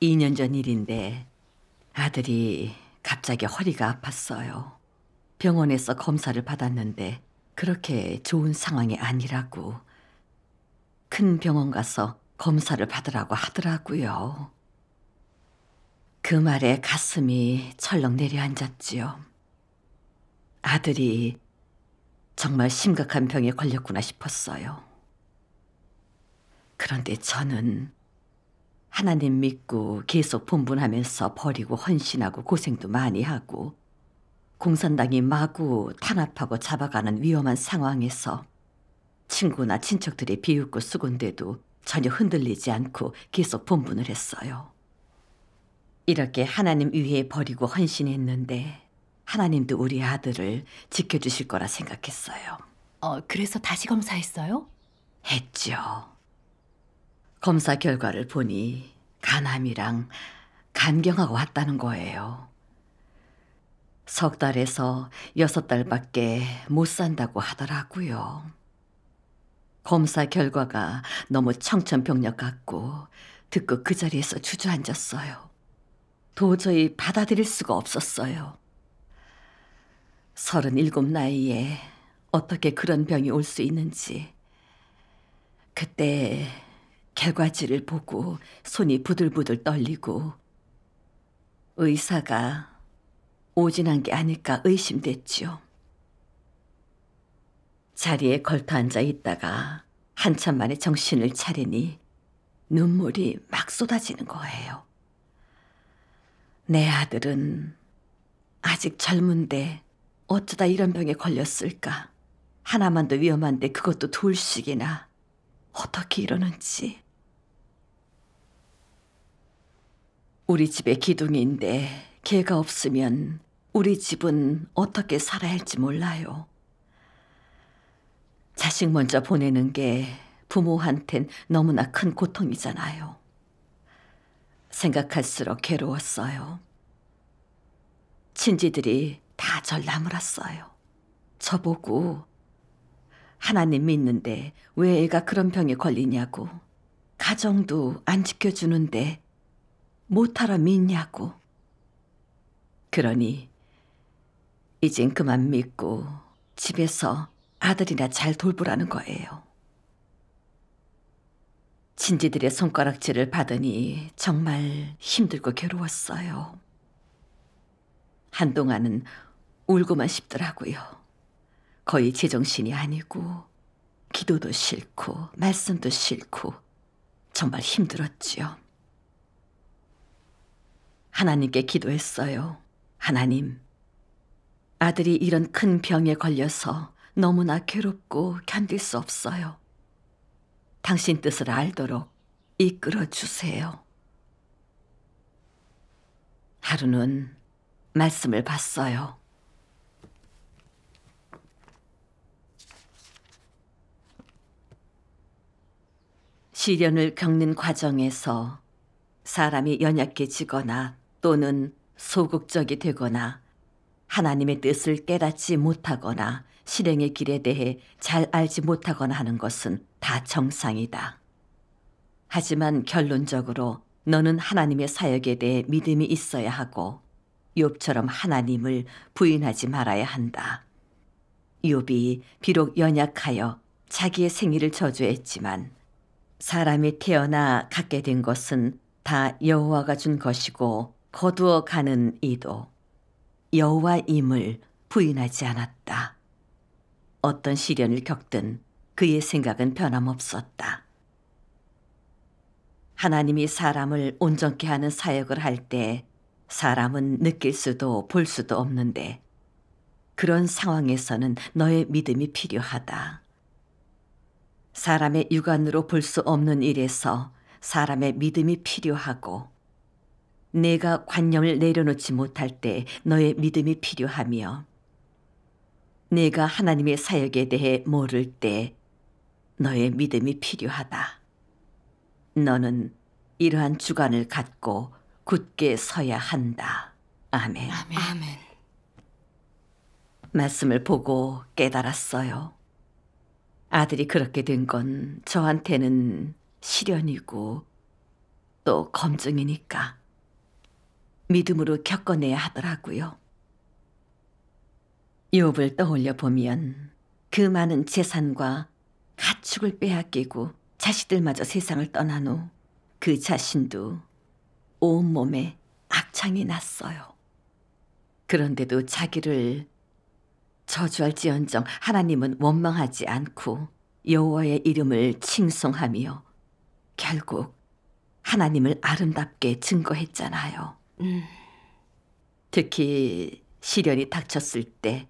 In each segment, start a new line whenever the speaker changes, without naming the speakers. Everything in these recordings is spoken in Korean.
2년 전 일인데 아들이 갑자기 허리가 아팠어요. 병원에서 검사를 받았는데 그렇게 좋은 상황이 아니라고. 큰 병원 가서 검사를 받으라고 하더라고요. 그 말에 가슴이 철렁 내려앉았지요. 아들이 정말 심각한 병에 걸렸구나 싶었어요. 그런데 저는 하나님 믿고 계속 분분하면서 버리고 헌신하고 고생도 많이 하고 공산당이 마구 탄압하고 잡아가는 위험한 상황에서 친구나 친척들이 비웃고 쓰곤대도 전혀 흔들리지 않고 계속 분분을 했어요. 이렇게 하나님 위해 버리고 헌신했는데 하나님도 우리 아들을 지켜주실 거라 생각했어요.
그래서 다시 검사했어요?
했죠. 검사 결과를 보니 간암이랑 간경화가 왔다는 거예요. 석 달에서 6달밖에 못 산다고 하더라고요. 검사 결과가 너무 청천벽력 같고 듣고 그 자리에서 주저앉았어요. 도저히 받아들일 수가 없었어요. 37 나이에 어떻게 그런 병이 올 수 있는지. 그때 결과지를 보고 손이 부들부들 떨리고 의사가 오진한 게 아닐까 의심됐지요. 자리에 걸터앉아 있다가 한참 만에 정신을 차리니 눈물이 막 쏟아지는 거예요. 내 아들은 아직 젊은데 어쩌다 이런 병에 걸렸을까? 하나만 더 위험한데 그것도 둘씩이나. 어떻게 이러는지. 우리 집에 기둥인데 걔가 없으면 우리 집은 어떻게 살아야 할지 몰라요. 자식 먼저 보내는 게 부모한텐 너무나 큰 고통이잖아요. 생각할수록 괴로웠어요. 친지들이 다 절 나무랐어요. 저보고 하나님 믿는데 왜 애가 그런 병에 걸리냐고, 가정도 안 지켜주는데 못하러 믿냐고. 그러니 이젠 그만 믿고 집에서 아들이나 잘 돌보라는 거예요. 친지들의 손가락질을 받으니 정말 힘들고 괴로웠어요. 한동안은 울고만 싶더라고요. 거의 제정신이 아니고 기도도 싫고 말씀도 싫고 정말 힘들었지요. 하나님께 기도했어요. 하나님, 아들이 이런 큰 병에 걸려서 너무나 괴롭고 견딜 수 없어요. 당신 뜻을 알도록 이끌어 주세요. 하루는 말씀을 봤어요. 시련을 겪는 과정에서 사람이 연약해지거나 또는 소극적이 되거나 하나님의 뜻을 깨닫지 못하거나 실행의 길에 대해 잘 알지 못하거나 하는 것은 다 정상이다. 하지만 결론적으로 너는 하나님의 사역에 대해 믿음이 있어야 하고 욥처럼 하나님을 부인하지 말아야 한다. 욥이 비록 연약하여 자기의 생일을 저주했지만 사람이 태어나 갖게 된 것은 다 여호와가 준 것이고 거두어 가는 이도 여호와임을 부인하지 않았다. 어떤 시련을 겪든 그의 생각은 변함없었다. 하나님이 사람을 온전케 하는 사역을 할 때 사람은 느낄 수도 볼 수도 없는데 그런 상황에서는 너의 믿음이 필요하다. 사람의 육안으로 볼 수 없는 일에서 사람의 믿음이 필요하고 내가 관념을 내려놓지 못할 때 너의 믿음이 필요하며 내가 하나님의 사역에 대해 모를 때 너의 믿음이 필요하다. 너는 이러한 주관을 갖고 굳게 서야 한다. 아멘.
아멘.
말씀을 보고 깨달았어요. 아들이 그렇게 된 건 저한테는 시련이고 또 검증이니까 믿음으로 겪어내야 하더라고요. 욥을 떠올려 보면 그 많은 재산과 가축을 빼앗기고 자식들마저 세상을 떠난 후 그 자신도 온몸에 악창이 났어요. 그런데도 자기를 저주할지언정 하나님은 원망하지 않고 여호와의 이름을 칭송하며 결국 하나님을 아름답게 증거했잖아요. 특히 시련이 닥쳤을 때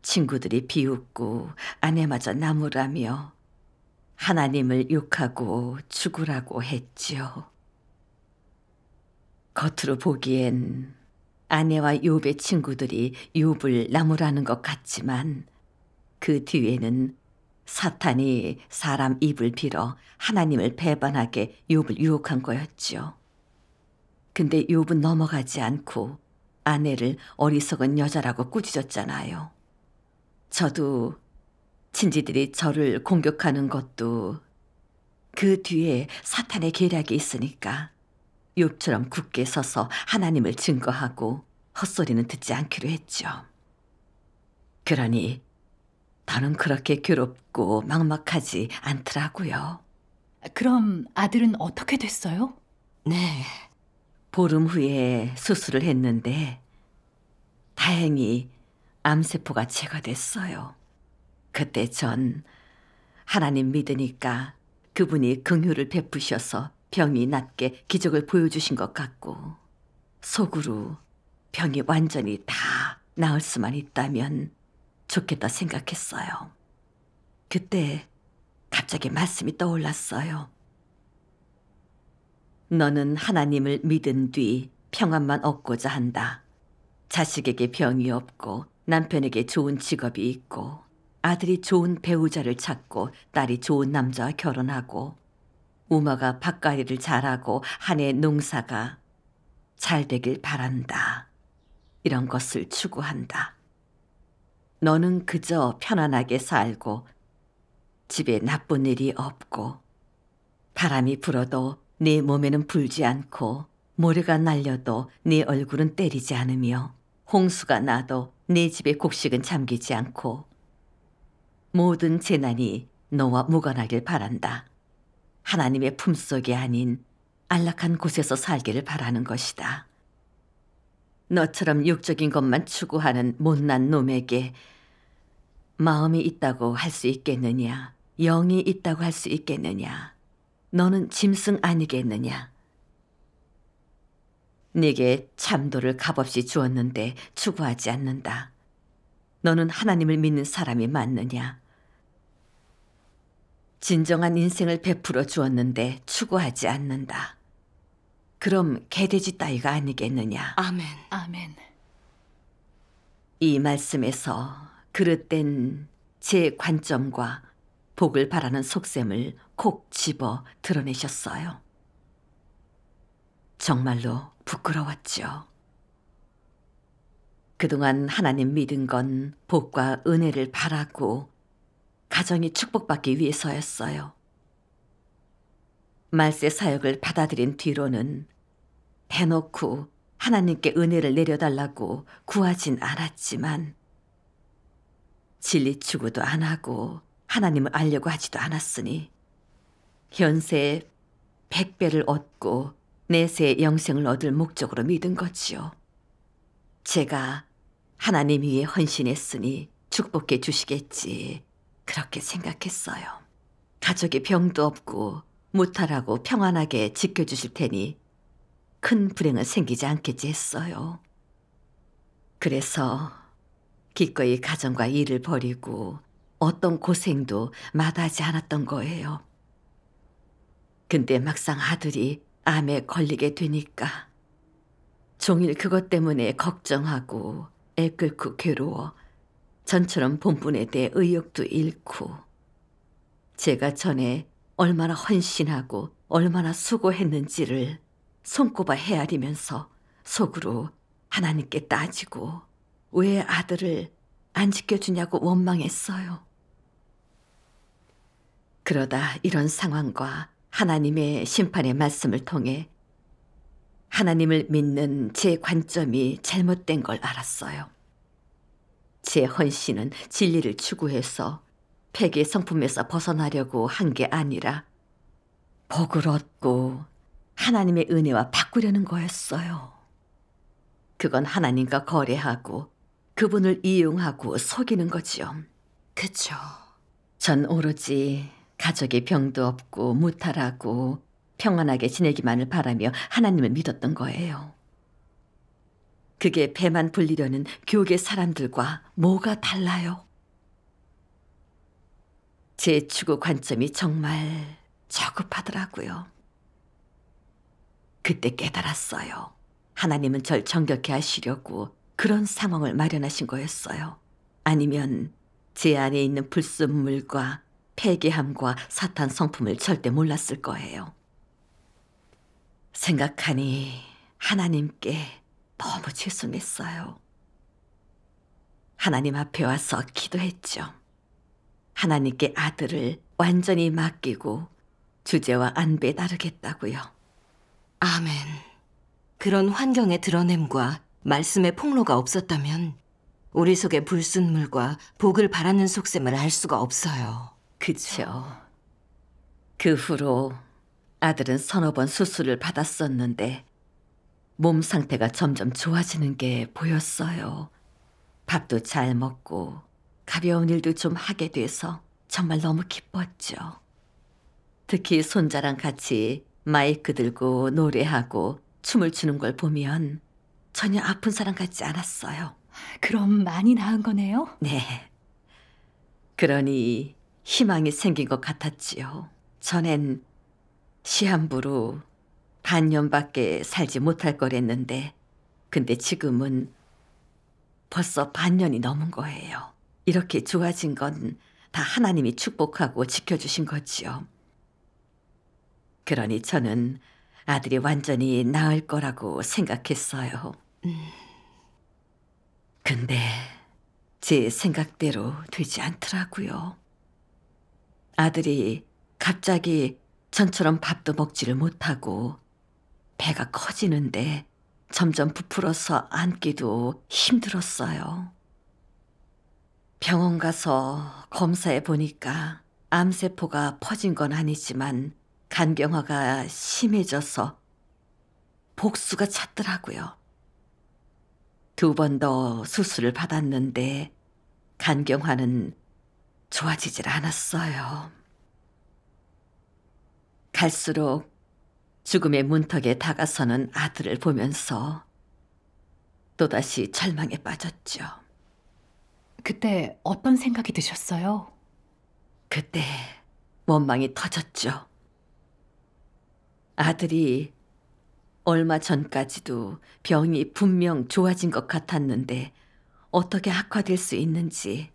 친구들이 비웃고 아내마저 나무라며 하나님을 욕하고 죽으라고 했지요. 겉으로 보기엔 아내와 욥의 친구들이 욥을 나무라는 것 같지만 그 뒤에는 사탄이 사람 입을 빌어 하나님을 배반하게 욥을 유혹한 거였죠. 근데 욥은 넘어가지 않고 아내를 어리석은 여자라고 꾸짖었잖아요. 저도 친지들이 저를 공격하는 것도 그 뒤에 사탄의 계략이 있으니까 욥처럼 굳게 서서 하나님을 증거하고 헛소리는 듣지 않기로 했죠. 그러니 더는 그렇게 괴롭고 막막하지 않더라고요.
그럼 아들은 어떻게 됐어요?
네,
보름 후에 수술을 했는데 다행히 암세포가 제거됐어요. 그때 전 하나님 믿으니까 그분이 긍휼을 베푸셔서 병이 낫게 기적을 보여주신 것 같고 속으로 병이 완전히 다 나을 수만 있다면 좋겠다 생각했어요. 그때 갑자기 말씀이 떠올랐어요. 너는 하나님을 믿은 뒤 평안만 얻고자 한다. 자식에게 병이 없고 남편에게 좋은 직업이 있고 아들이 좋은 배우자를 찾고 딸이 좋은 남자와 결혼하고 우마가 밭가리를 잘하고 한 해 농사가 잘 되길 바란다. 이런 것을 추구한다. 너는 그저 편안하게 살고 집에 나쁜 일이 없고 바람이 불어도 네 몸에는 불지 않고 모래가 날려도 네 얼굴은 때리지 않으며 홍수가 나도 네 집의 곡식은 잠기지 않고 모든 재난이 너와 무관하길 바란다. 하나님의 품속이 아닌 안락한 곳에서 살기를 바라는 것이다. 너처럼 육적인 것만 추구하는 못난 놈에게 마음이 있다고 할 수 있겠느냐? 영이 있다고 할 수 있겠느냐? 너는 짐승 아니겠느냐? 네게 참도를 값없이 주었는데 추구하지 않는다. 너는 하나님을 믿는 사람이 맞느냐? 진정한 인생을 베풀어 주었는데 추구하지 않는다. 그럼 개돼지 따위가 아니겠느냐?
아멘.
아멘.
이 말씀에서 그릇된 제 관점과 복을 바라는 속셈을 콕 집어 드러내셨어요. 정말로 부끄러웠죠. 그동안 하나님 믿은 건 복과 은혜를 바라고 가정이 축복받기 위해서였어요. 말세 사역을 받아들인 뒤로는 대놓고 하나님께 은혜를 내려달라고 구하진 않았지만 진리 추구도 안 하고 하나님을 알려고 하지도 않았으니 현세에 100배를 얻고 내세의 영생을 얻을 목적으로 믿은 거지요. 제가 하나님 위에 헌신했으니 축복해 주시겠지 그렇게 생각했어요. 가족이 병도 없고 무탈하고 평안하게 지켜주실 테니 큰 불행은 생기지 않겠지 했어요. 그래서 기꺼이 가정과 일을 버리고 어떤 고생도 마다하지 않았던 거예요. 근데 막상 아들이 암에 걸리게 되니까 종일 그것 때문에 걱정하고 애 끓고 괴로워 전처럼 본분에 대해 의욕도 잃고 제가 전에 얼마나 헌신하고 얼마나 수고했는지를 손꼽아 헤아리면서 속으로 하나님께 따지고 왜 아들을 안 지켜주냐고 원망했어요. 그러다 이런 상황과 하나님의 심판의 말씀을 통해 하나님을 믿는 제 관점이 잘못된 걸 알았어요. 제 헌신은 진리를 추구해서 폐기의 성품에서 벗어나려고 한 게 아니라 복을 얻고 하나님의 은혜와 바꾸려는 거였어요. 그건 하나님과 거래하고 그분을 이용하고 속이는 거지요.
그쵸.
전 오로지 가족이 병도 없고 무탈하고 평안하게 지내기만을 바라며 하나님을 믿었던 거예요. 그게 배만 불리려는 교계 사람들과 뭐가 달라요? 제 추구 관점이 정말 저급하더라고요. 그때 깨달았어요. 하나님은 절 정결케 하시려고 그런 상황을 마련하신 거였어요. 아니면 제 안에 있는 불순물과 폐기함과 사탄 성품을 절대 몰랐을 거예요. 생각하니 하나님께 너무 죄송했어요. 하나님 앞에 와서 기도했죠. 하나님께 아들을 완전히 맡기고 주제와 안배에 따르겠다고요.
아멘. 그런 환경의 드러냄과 말씀의 폭로가 없었다면 우리 속의 불순물과 복을 바라는 속셈을 알 수가 없어요.
그쵸. 그 후로 아들은 서너 번 수술을 받았었는데 몸 상태가 점점 좋아지는 게 보였어요. 밥도 잘 먹고 가벼운 일도 좀 하게 돼서 정말 너무 기뻤죠. 특히 손자랑 같이 마이크 들고 노래하고 춤을 추는 걸 보면 전혀 아픈 사람 같지 않았어요.
그럼 많이 나은 거네요?
네. 그러니 희망이 생긴 것 같았지요. 전엔 시한부로 반년밖에 살지 못할 거랬는데 근데 지금은 벌써 반년이 넘은 거예요. 이렇게 좋아진 건 다 하나님이 축복하고 지켜주신 거지요. 그러니 저는 아들이 완전히 나을 거라고 생각했어요. 근데 제 생각대로 되지 않더라고요. 아들이 갑자기 전처럼 밥도 먹지를 못하고 배가 커지는데 점점 부풀어서 앉기도 힘들었어요. 병원 가서 검사해 보니까 암세포가 퍼진 건 아니지만 간경화가 심해져서 복수가 찼더라고요. 2번 더 수술을 받았는데 간경화는 좋아지질 않았어요. 갈수록 죽음의 문턱에 다가서는 아들을 보면서 또다시 절망에 빠졌죠.
그때 어떤 생각이 드셨어요?
그때 원망이 터졌죠. 아들이 얼마 전까지도 병이 분명 좋아진 것 같았는데 어떻게 악화될 수 있는지,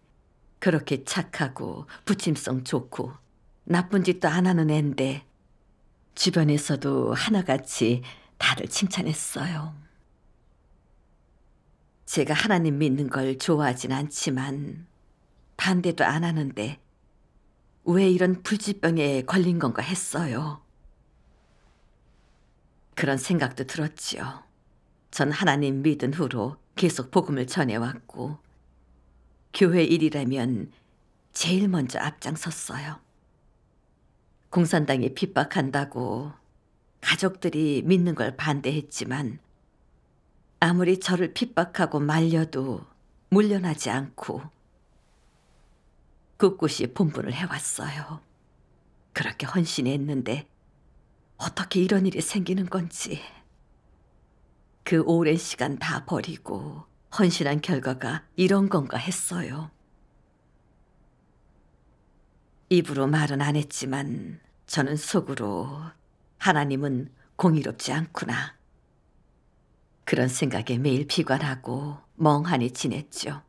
그렇게 착하고 부침성 좋고 나쁜 짓도 안 하는 앤데 주변에서도 하나같이 다들 칭찬했어요. 제가 하나님 믿는 걸 좋아하진 않지만 반대도 안 하는데 왜 이런 불치병에 걸린 건가 했어요. 그런 생각도 들었지요. 전 하나님 믿은 후로 계속 복음을 전해왔고 교회 일이라면 제일 먼저 앞장섰어요. 공산당이 핍박한다고 가족들이 믿는 걸 반대했지만 아무리 저를 핍박하고 말려도 물러나지 않고 꿋꿋이 본분을 해왔어요. 그렇게 헌신했는데 어떻게 이런 일이 생기는 건지. 그 오랜 시간 다 버리고 헌신한 결과가 이런 건가 했어요. 입으로 말은 안 했지만 저는 속으로 하나님은 공의롭지 않구나. 그런 생각에 매일 비관하고 멍하니 지냈죠.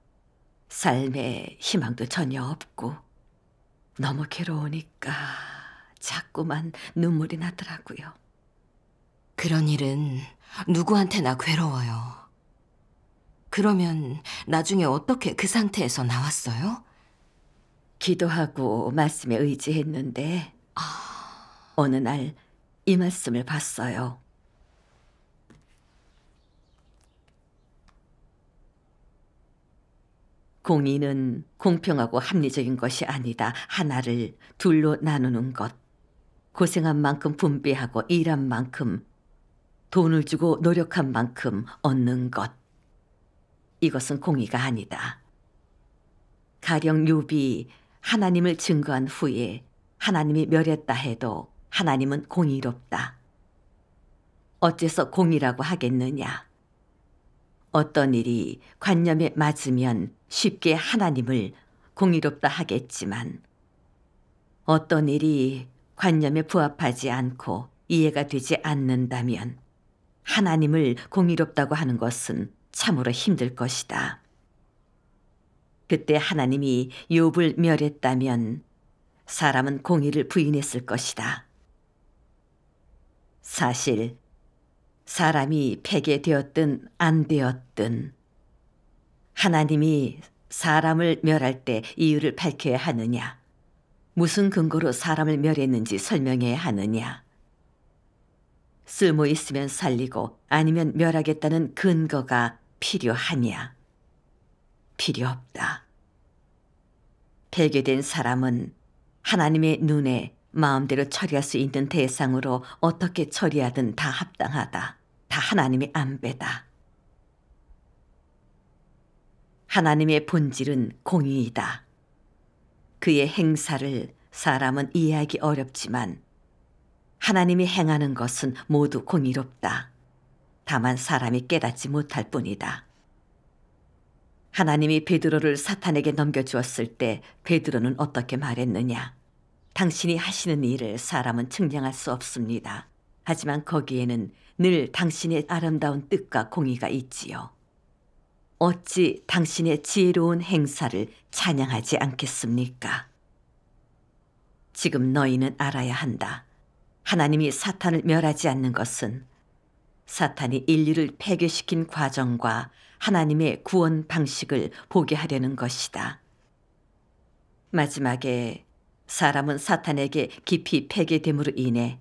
삶에 희망도 전혀 없고 너무 괴로우니까 자꾸만 눈물이 나더라고요.
그런 일은 누구한테나 괴로워요. 그러면 나중에 어떻게 그 상태에서 나왔어요?
기도하고 말씀에 의지했는데 어느 날 이 말씀을 봤어요. 공의는 공평하고 합리적인 것이 아니다. 하나를 둘로 나누는 것. 고생한 만큼 분배하고 일한 만큼, 돈을 주고 노력한 만큼 얻는 것. 이것은 공의가 아니다. 가령 욥이 하나님을 증거한 후에 하나님이 멸했다 해도 하나님은 공의롭다. 어째서 공의라고 하겠느냐? 어떤 일이 관념에 맞으면 쉽게 하나님을 공의롭다 하겠지만 어떤 일이 관념에 부합하지 않고 이해가 되지 않는다면 하나님을 공의롭다고 하는 것은 참으로 힘들 것이다. 그때 하나님이 욥을 멸했다면 사람은 공의를 부인했을 것이다. 사실 사람이 폐괴되었든 안 되었든 하나님이 사람을 멸할 때 이유를 밝혀야 하느냐? 무슨 근거로 사람을 멸했는지 설명해야 하느냐? 쓸모 있으면 살리고 아니면 멸하겠다는 근거가 필요하냐? 필요 없다. 폐괴된 사람은 하나님의 눈에 마음대로 처리할 수 있는 대상으로 어떻게 처리하든 다 합당하다. 다 하나님의 안배다. 하나님의 본질은 공의이다. 그의 행사를 사람은 이해하기 어렵지만 하나님이 행하는 것은 모두 공의롭다. 다만 사람이 깨닫지 못할 뿐이다. 하나님이 베드로를 사탄에게 넘겨주었을 때 베드로는 어떻게 말했느냐? 당신이 하시는 일을 사람은 측량할 수 없습니다. 하지만 거기에는 늘 당신의 아름다운 뜻과 공의가 있지요. 어찌 당신의 지혜로운 행사를 찬양하지 않겠습니까? 지금 너희는 알아야 한다. 하나님이 사탄을 멸하지 않는 것은 사탄이 인류를 폐괴시킨 과정과 하나님의 구원 방식을 보게 하려는 것이다. 마지막에 사람은 사탄에게 깊이 폐괴됨으로 인해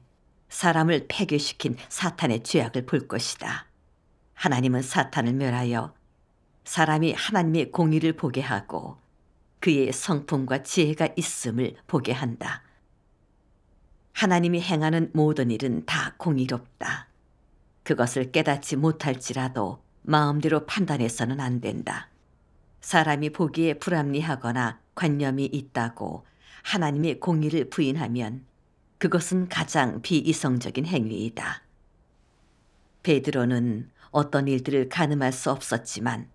사람을 폐괴시킨 사탄의 죄악을 볼 것이다. 하나님은 사탄을 멸하여 사람이 하나님의 공의를 보게 하고 그의 성품과 지혜가 있음을 보게 한다. 하나님이 행하는 모든 일은 다 공의롭다. 그것을 깨닫지 못할지라도 마음대로 판단해서는 안 된다. 사람이 보기에 불합리하거나 관념이 있다고 하나님의 공의를 부인하면 그것은 가장 비이성적인 행위이다. 베드로는 어떤 일들을 가늠할 수 없었지만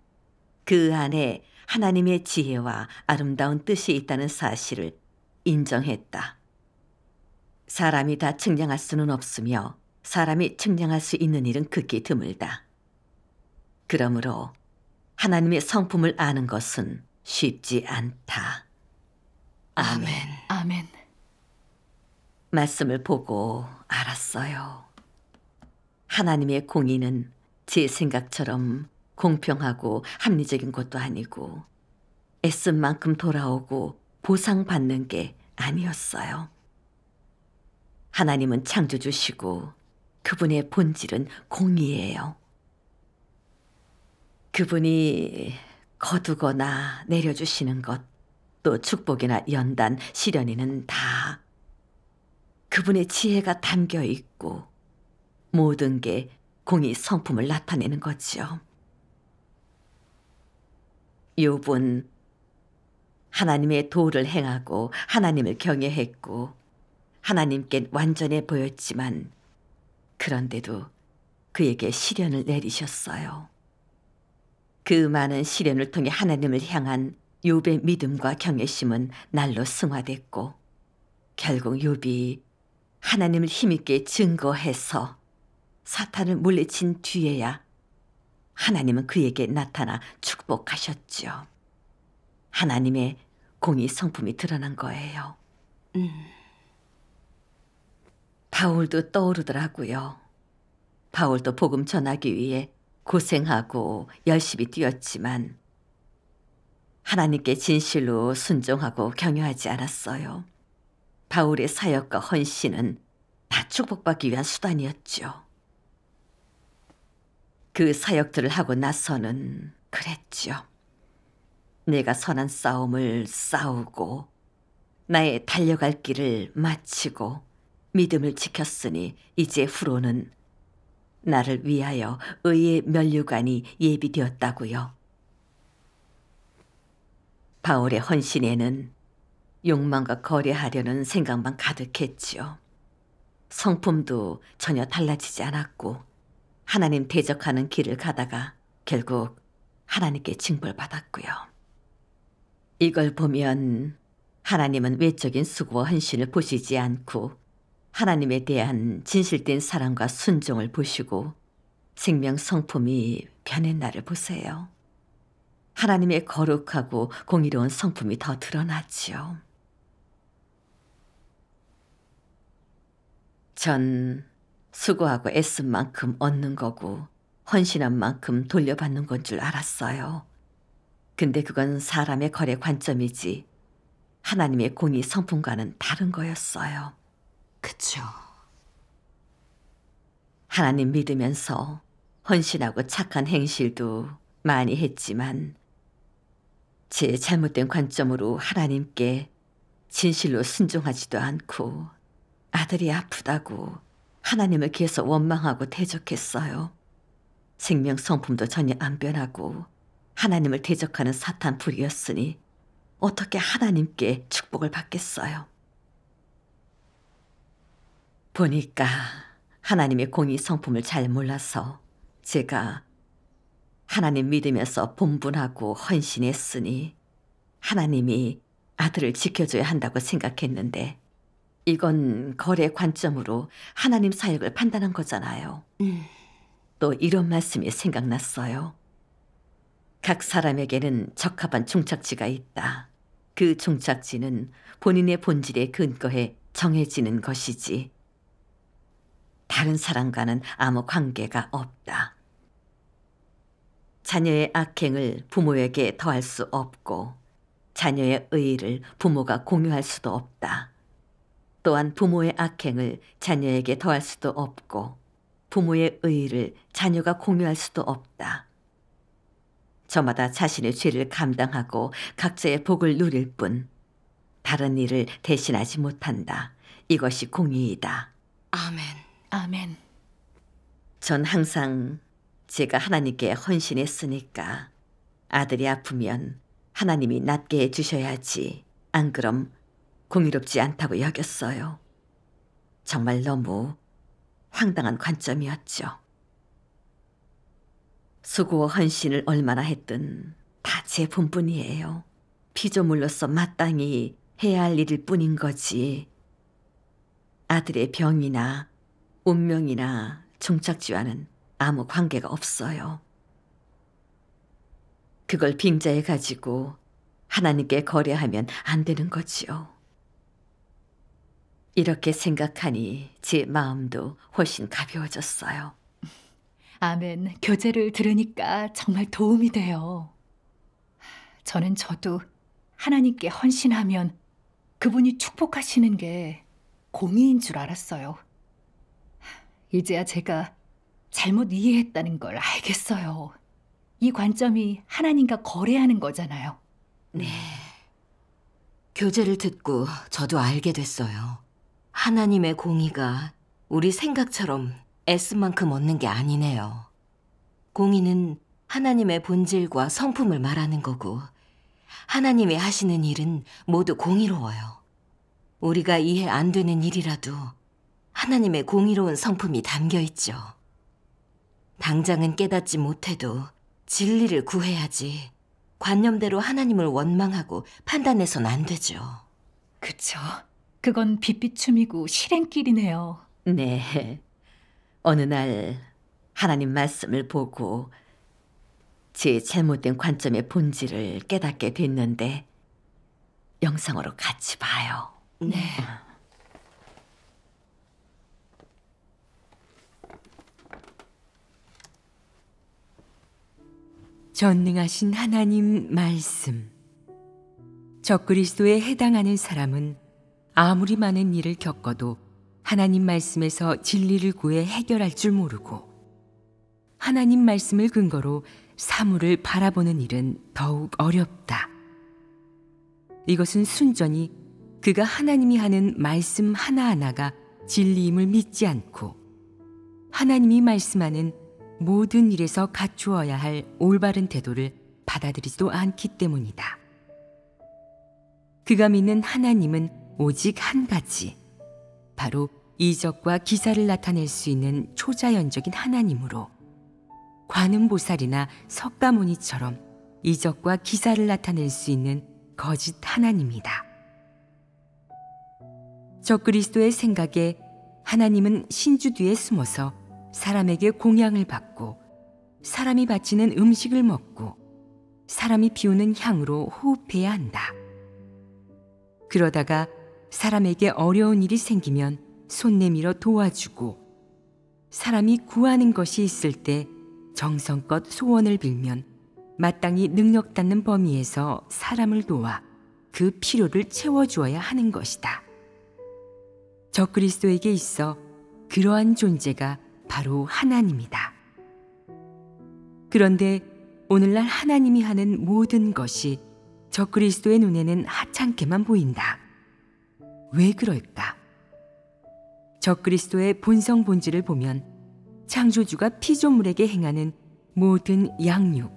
그 안에 하나님의 지혜와 아름다운 뜻이 있다는 사실을 인정했다. 사람이 다 측량할 수는 없으며 사람이 측량할 수 있는 일은 극히 드물다. 그러므로 하나님의 성품을 아는 것은 쉽지 않다. 아멘.
아멘.
말씀을 보고 알았어요. 하나님의 공의는 제 생각처럼 공평하고 합리적인 것도 아니고 애쓴 만큼 돌아오고 보상받는 게 아니었어요. 하나님은 창조주시고 그분의 본질은 공의예요. 그분이 거두거나 내려주시는 것, 또 축복이나 연단, 시련에는 다 그분의 지혜가 담겨 있고 모든 게 공의 성품을 나타내는 거지요. 욥은 하나님의 도를 행하고 하나님을 경외했고 하나님께 완전해 보였지만 그런데도 그에게 시련을 내리셨어요. 그 많은 시련을 통해 하나님을 향한 욥의 믿음과 경외심은 날로 승화됐고 결국 욥이 하나님을 힘있게 증거해서 사탄을 물리친 뒤에야 하나님은 그에게 나타나 축복하셨죠. 하나님의 공의 성품이 드러난 거예요. 바울도 떠오르더라고요. 바울도 복음 전하기 위해 고생하고 열심히 뛰었지만 하나님께 진실로 순종하고 경외하지 않았어요. 바울의 사역과 헌신은 다 축복받기 위한 수단이었죠. 그 사역들을 하고 나서는 그랬죠. 내가 선한 싸움을 싸우고 나의 달려갈 길을 마치고 믿음을 지켰으니 이제 후로는 나를 위하여 의의 면류관이 예비되었다고요. 바울의 헌신에는 욕망과 거래하려는 생각만 가득했지요. 성품도 전혀 달라지지 않았고 하나님 대적하는 길을 가다가 결국 하나님께 징벌받았고요. 이걸 보면 하나님은 외적인 수고와 헌신을 보시지 않고 하나님에 대한 진실된 사랑과 순종을 보시고 생명 성품이 변한 나를 보세요. 하나님의 거룩하고 공의로운 성품이 더 드러났지요. 전 수고하고 애쓴 만큼 얻는 거고 헌신한 만큼 돌려받는 건 줄 알았어요. 근데 그건 사람의 거래 관점이지 하나님의 공의 성품과는 다른 거였어요.
그쵸.
하나님 믿으면서 헌신하고 착한 행실도 많이 했지만 제 잘못된 관점으로 하나님께 진실로 순종하지도 않고 아들이 아프다고 하나님을 계속 원망하고 대적했어요. 생명 성품도 전혀 안 변하고 하나님을 대적하는 사탄 불이었으니 어떻게 하나님께 축복을 받겠어요? 보니까 하나님의 공의 성품을 잘 몰라서 제가 하나님 믿으면서 본분하고 헌신했으니 하나님이 아들을 지켜줘야 한다고 생각했는데 이건 거래 관점으로 하나님 사역을 판단한 거잖아요. 또 이런 말씀이 생각났어요. 각 사람에게는 적합한 종착지가 있다. 그 종착지는 본인의 본질에 근거해 정해지는 것이지 다른 사람과는 아무 관계가 없다. 자녀의 악행을 부모에게 더할 수 없고 자녀의 의의를 부모가 공유할 수도 없다. 또한 부모의 악행을 자녀에게 더할 수도 없고 부모의 의의를 자녀가 공유할 수도 없다. 저마다 자신의 죄를 감당하고 각자의 복을 누릴 뿐 다른 일을 대신하지 못한다. 이것이 공의이다.
아멘.
아멘.
전 항상 제가 하나님께 헌신했으니까 아들이 아프면 하나님이 낫게 해주셔야지. 안 그럼 공의롭지 않다고 여겼어요. 정말 너무 황당한 관점이었죠. 수고와 헌신을 얼마나 했든 다 제 본분이에요. 피조물로서 마땅히 해야 할 일일 뿐인 거지. 아들의 병이나 운명이나 종착지와는 아무 관계가 없어요. 그걸 빙자해 가지고 하나님께 거래하면 안 되는 거지요. 이렇게 생각하니 제 마음도 훨씬 가벼워졌어요.
아멘. 교제를 들으니까 정말 도움이 돼요. 저도 하나님께 헌신하면 그분이 축복하시는 게 공의인 줄 알았어요. 이제야 제가 잘못 이해했다는 걸 알겠어요. 이 관점이 하나님과 거래하는 거잖아요.
네. 교제를 듣고 저도 알게 됐어요. 하나님의 공의가 우리 생각처럼 애쓴 만큼 얻는 게 아니네요. 공의는 하나님의 본질과 성품을 말하는 거고 하나님이 하시는 일은 모두 공의로워요. 우리가 이해 안 되는 일이라도 하나님의 공의로운 성품이 담겨 있죠. 당장은 깨닫지 못해도 진리를 구해야지 관념대로 하나님을 원망하고 판단해선 안 되죠.
그쵸. 그건 빛비춤이고 실행길이네요.
네. 어느 날 하나님 말씀을 보고 제 잘못된 관점의 본질을 깨닫게 됐는데 영상으로 같이 봐요.
네.
전능하신 하나님 말씀. 적그리스도에 해당하는 사람은 아무리 많은 일을 겪어도 하나님 말씀에서 진리를 구해 해결할 줄 모르고 하나님 말씀을 근거로 사물을 바라보는 일은 더욱 어렵다. 이것은 순전히 그가 하나님이 하는 말씀 하나하나가 진리임을 믿지 않고 하나님이 말씀하는 모든 일에서 갖추어야 할 올바른 태도를 받아들이지도 않기 때문이다. 그가 믿는 하나님은 오직 한 가지, 바로 이적과 기사를 나타낼 수 있는 초자연적인 하나님으로 관음보살이나 석가모니처럼 이적과 기사를 나타낼 수 있는 거짓 하나님이다. 적그리스도의 생각에 하나님은 신주 뒤에 숨어서 사람에게 공양을 받고 사람이 바치는 음식을 먹고 사람이 피우는 향으로 호흡해야 한다. 그러다가 사람에게 어려운 일이 생기면 손 내밀어 도와주고 사람이 구하는 것이 있을 때 정성껏 소원을 빌면 마땅히 능력 닿는 범위에서 사람을 도와 그 필요를 채워주어야 하는 것이다. 적그리스도에게 있어 그러한 존재가 바로 하나님이다. 그런데 오늘날 하나님이 하는 모든 것이 적그리스도의 눈에는 하찮게만 보인다. 왜 그럴까? 적그리스도의 본성 본질을 보면 창조주가 피조물에게 행하는 모든 양육,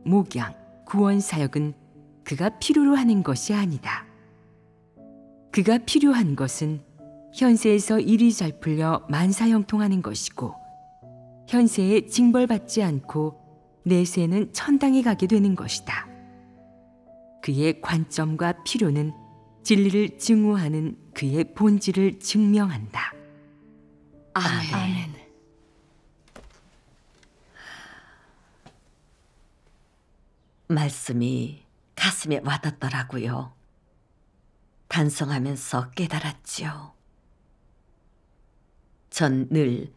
목양, 구원 사역은 그가 필요로 하는 것이 아니다. 그가 필요한 것은 현세에서 일이 잘 풀려 만사형통하는 것이고 현세에 징벌받지 않고 내세에는 천당에 가게 되는 것이다. 그의 관점과 필요는 진리를 증오하는 그의 본질을 증명한다.
아멘.
아멘.
말씀이 가슴에 와닿더라고요. 반성하면서 깨달았지요. 전 늘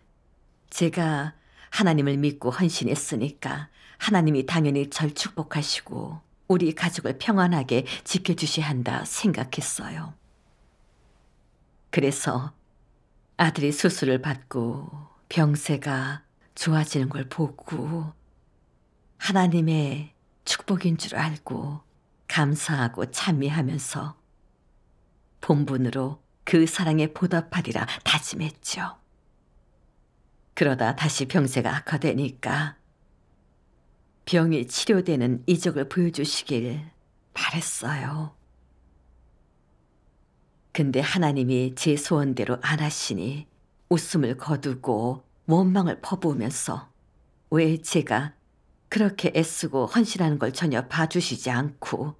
제가 하나님을 믿고 헌신했으니까 하나님이 당연히 절 축복하시고 우리 가족을 평안하게 지켜주셔야 한다 생각했어요. 그래서 아들이 수술을 받고 병세가 좋아지는 걸 보고 하나님의 축복인 줄 알고 감사하고 찬미하면서 본분으로 그 사랑에 보답하리라 다짐했죠. 그러다 다시 병세가 악화되니까 병이 치료되는 이적을 보여주시길 바랬어요. 근데 하나님이 제 소원대로 안 하시니 웃음을 거두고 원망을 퍼부으면서 왜 제가 그렇게 애쓰고 헌신하는 걸 전혀 봐주시지 않고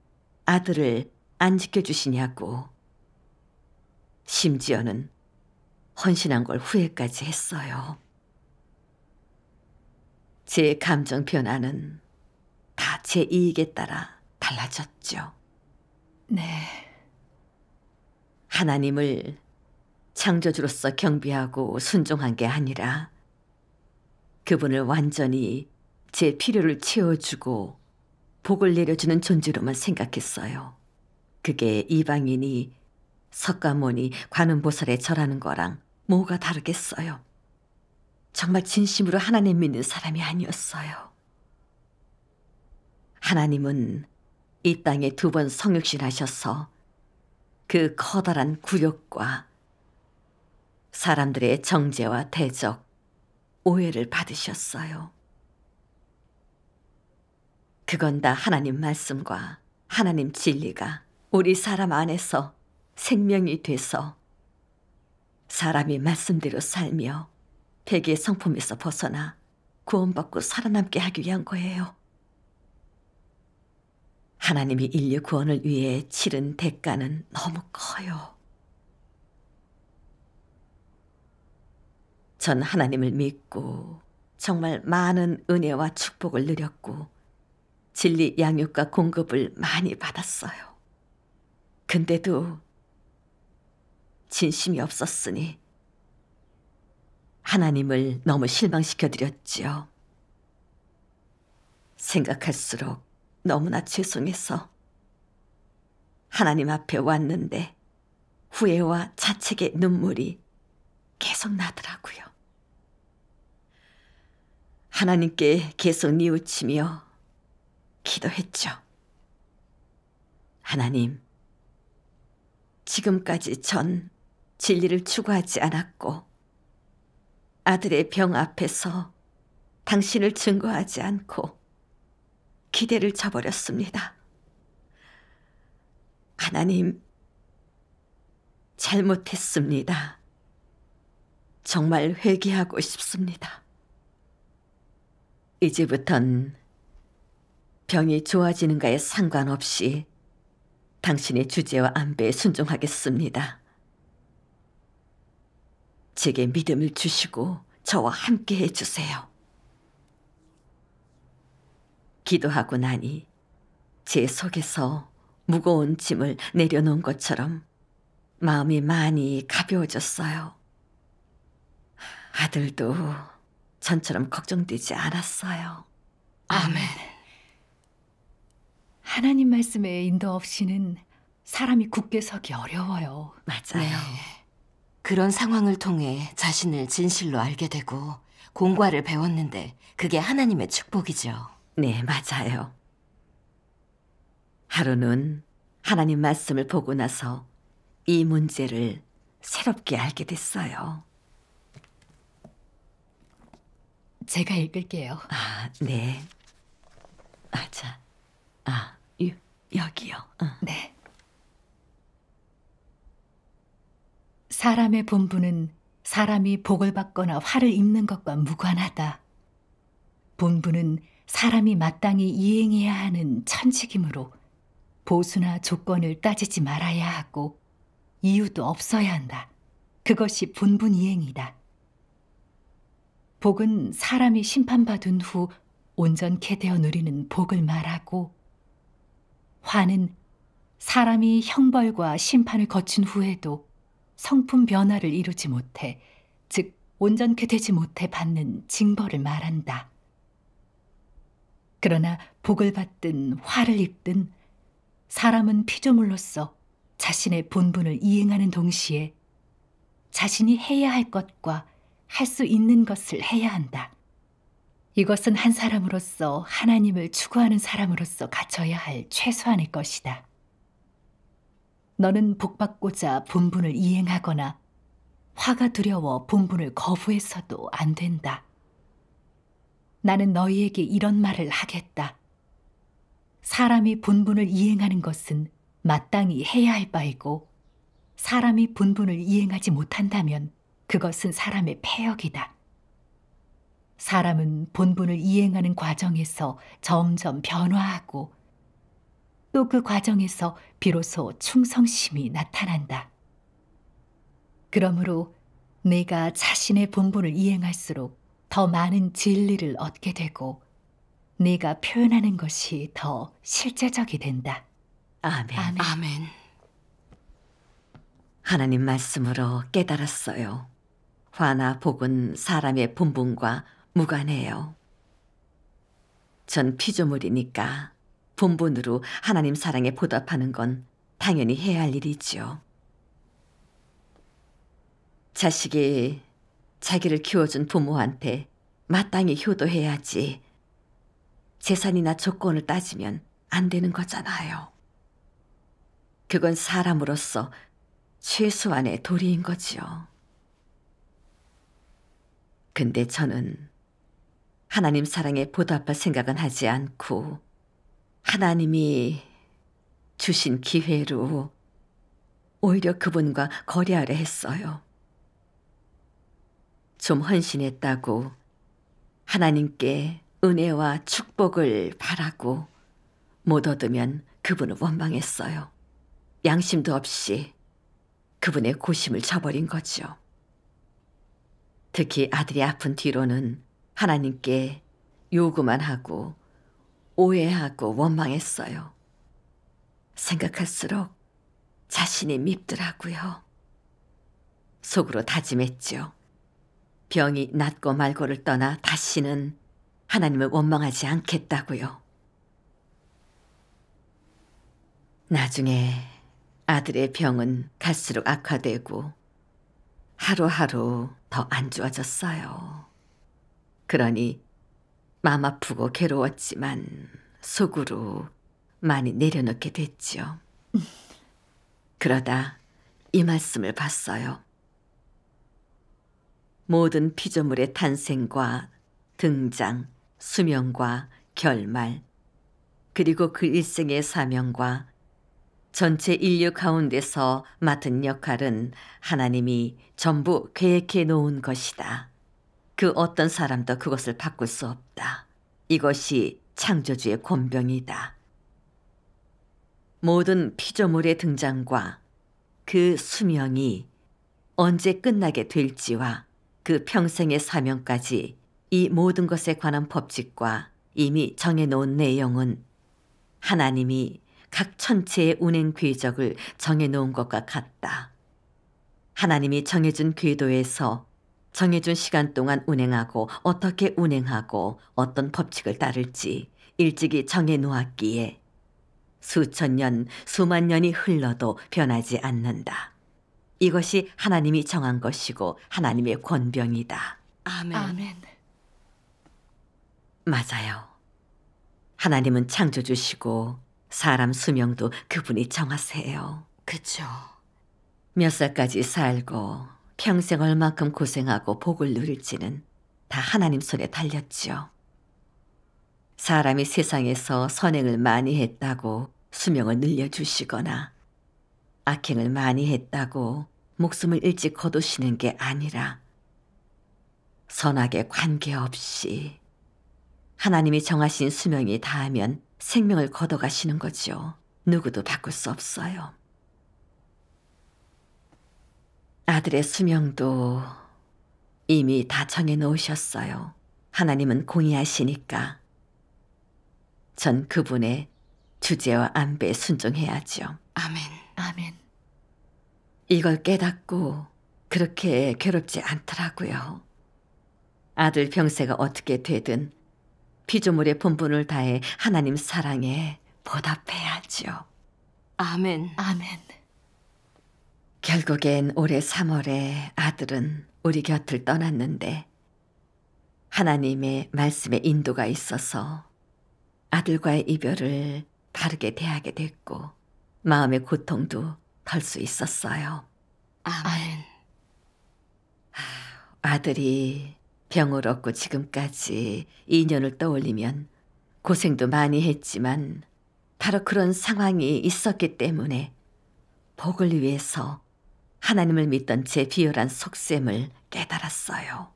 아들을 안 지켜주시냐고. 심지어는 헌신한 걸 후회까지 했어요. 제 감정 변화는 다 제 이익에 따라 달라졌죠.
네.
하나님을 창조주로서 경배하고 순종한 게 아니라 그분을 완전히 제 필요를 채워주고 복을 내려주는 존재로만 생각했어요. 그게 이방인이 석가모니 관음보살에 절하는 거랑 뭐가 다르겠어요. 정말 진심으로 하나님 믿는 사람이 아니었어요. 하나님은 이 땅에 2번 성육신하셔서 그 커다란 굴욕과 사람들의 정죄와 대적, 오해를 받으셨어요. 그건 다 하나님 말씀과 하나님 진리가 우리 사람 안에서 생명이 돼서 사람이 말씀대로 살며 폐기의 성품에서 벗어나 구원받고 살아남게 하기 위한 거예요. 하나님이 인류 구원을 위해 치른 대가는 너무 커요. 전 하나님을 믿고 정말 많은 은혜와 축복을 누렸고 진리 양육과 공급을 많이 받았어요. 근데도 진심이 없었으니 하나님을 너무 실망시켜드렸지요. 생각할수록 너무나 죄송해서 하나님 앞에 왔는데 후회와 자책의 눈물이 계속 나더라고요. 하나님께 계속 뉘우치며 기도했죠. 하나님, 지금까지 전 진리를 추구하지 않았고 아들의 병 앞에서 당신을 증거하지 않고 기대를 저버렸습니다. 하나님, 잘못했습니다. 정말 회개하고 싶습니다. 이제부턴 병이 좋아지는가에 상관없이 당신의 주제와 안배에 순종하겠습니다. 제게 믿음을 주시고 저와 함께 해주세요. 기도하고 나니 제 속에서 무거운 짐을 내려놓은 것처럼 마음이 많이 가벼워졌어요. 아들도 전처럼 걱정되지 않았어요.
아멘.
하나님 말씀에 인도 없이는 사람이 굳게 서기 어려워요.
맞아요.
그런 상황을 통해 자신을 진실로 알게 되고 공과를 배웠는데 그게 하나님의 축복이죠.
네, 맞아요. 하루는 하나님 말씀을 보고 나서 이 문제를 새롭게 알게 됐어요.
제가 읽을게요.
아, 네. 자. 여기요.
네. 사람의 본분은 사람이 복을 받거나 화를 입는 것과 무관하다. 본분은 사람이 마땅히 이행해야 하는 천직이므로 보수나 조건을 따지지 말아야 하고 이유도 없어야 한다. 그것이 본분 이행이다. 복은 사람이 심판받은 후 온전케 되어 누리는 복을 말하고, 화는 사람이 형벌과 심판을 거친 후에도 성품 변화를 이루지 못해, 즉 온전케 되지 못해 받는 징벌을 말한다. 그러나 복을 받든 화를 입든 사람은 피조물로서 자신의 본분을 이행하는 동시에 자신이 해야 할 것과 할 수 있는 것을 해야 한다. 이것은 한 사람으로서 하나님을 추구하는 사람으로서 갖춰야 할 최소한의 것이다. 너는 복받고자 본분을 이행하거나 화가 두려워 본분을 거부해서도 안 된다. 나는 너희에게 이런 말을 하겠다. 사람이 본분을 이행하는 것은 마땅히 해야 할 바이고, 사람이 본분을 이행하지 못한다면 그것은 사람의 패역이다. 사람은 본분을 이행하는 과정에서 점점 변화하고 또 그 과정에서 비로소 충성심이 나타난다. 그러므로 내가 자신의 본분을 이행할수록 더 많은 진리를 얻게 되고 내가 표현하는 것이 더 실제적이 된다.
아멘.
아멘.
하나님 말씀으로 깨달았어요. 화나 복은 사람의 본분과 무관해요. 전 피조물이니까 본분으로 하나님 사랑에 보답하는 건 당연히 해야 할 일이지요. 자식이 자기를 키워준 부모한테 마땅히 효도해야지 재산이나 조건을 따지면 안 되는 거잖아요. 그건 사람으로서 최소한의 도리인 거지요. 근데 저는 하나님 사랑에 보답할 생각은 하지 않고 하나님이 주신 기회로 오히려 그분과 거래하려 했어요. 좀 헌신했다고 하나님께 은혜와 축복을 바라고 못 얻으면 그분은 원망했어요. 양심도 없이 그분의 고심을 저버린 거죠. 특히 아들이 아픈 뒤로는 하나님께 요구만 하고 오해하고 원망했어요. 생각할수록 자신이 밉더라고요. 속으로 다짐했죠. 병이 낫고 말고를 떠나 다시는 하나님을 원망하지 않겠다고요. 나중에 아들의 병은 갈수록 악화되고 하루하루 더 안 좋아졌어요. 그러니 마음 아프고 괴로웠지만 속으로 많이 내려놓게 됐죠. 그러다 이 말씀을 봤어요. 모든 피조물의 탄생과 등장, 수명과 결말, 그리고 그 일생의 사명과 전체 인류 가운데서 맡은 역할은 하나님이 전부 계획해 놓은 것이다. 그 어떤 사람도 그것을 바꿀 수 없다. 이것이 창조주의 권병이다. 모든 피조물의 등장과 그 수명이 언제 끝나게 될지와 그 평생의 사명까지 이 모든 것에 관한 법칙과 이미 정해놓은 내용은 하나님이 각 천체의 운행 궤적을 정해놓은 것과 같다. 하나님이 정해준 궤도에서 정해준 시간 동안 운행하고 어떻게 운행하고 어떤 법칙을 따를지 일찍이 정해놓았기에 수천 년, 수만 년이 흘러도 변하지 않는다. 이것이 하나님이 정한 것이고 하나님의 권병이다.
아멘.
아멘.
맞아요. 하나님은 창조주시고 사람 수명도 그분이 정하세요.
그쵸.
몇 살까지 살고 평생 얼만큼 고생하고 복을 누릴지는 다 하나님 손에 달렸죠. 사람이 세상에서 선행을 많이 했다고 수명을 늘려주시거나 악행을 많이 했다고 목숨을 일찍 거두시는 게 아니라 선악에 관계없이 하나님이 정하신 수명이 다하면 생명을 걷어가시는 거죠. 누구도 바꿀 수 없어요. 아들의 수명도 이미 다 정해놓으셨어요. 하나님은 공의하시니까 전 그분의 주제와 안배에 순종해야죠.
아멘.
아멘.
이걸 깨닫고 그렇게 괴롭지 않더라고요. 아들 병세가 어떻게 되든 피조물의 본분을 다해 하나님 사랑에 보답해야죠.
아멘.
아멘.
결국엔 올해 3월에 아들은 우리 곁을 떠났는데 하나님의 말씀에 인도가 있어서 아들과의 이별을 바르게 대하게 됐고 마음의 고통도 덜 수 있었어요.
아멘.
아들이 병을 얻고 지금까지 2년을 떠올리면 고생도 많이 했지만 바로 그런 상황이 있었기 때문에 복을 위해서 하나님을 믿던 제 비열한 속셈을 깨달았어요.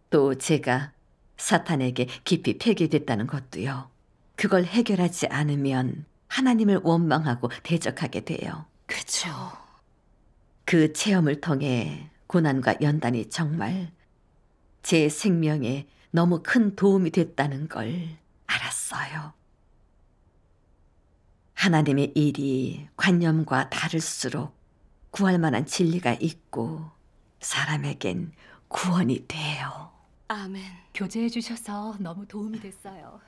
또 제가 사탄에게 깊이 폐기됐다는 것도요. 그걸 해결하지 않으면 하나님을 원망하고 대적하게 돼요.
그쵸.
그 체험을 통해 고난과 연단이 정말 제 생명에 너무 큰 도움이 됐다는 걸 알았어요. 하나님의 일이 관념과 다를수록 구할 만한 진리가 있고 사람에겐 구원이 돼요.
아멘.
교제해 주셔서 너무 도움이 됐어요.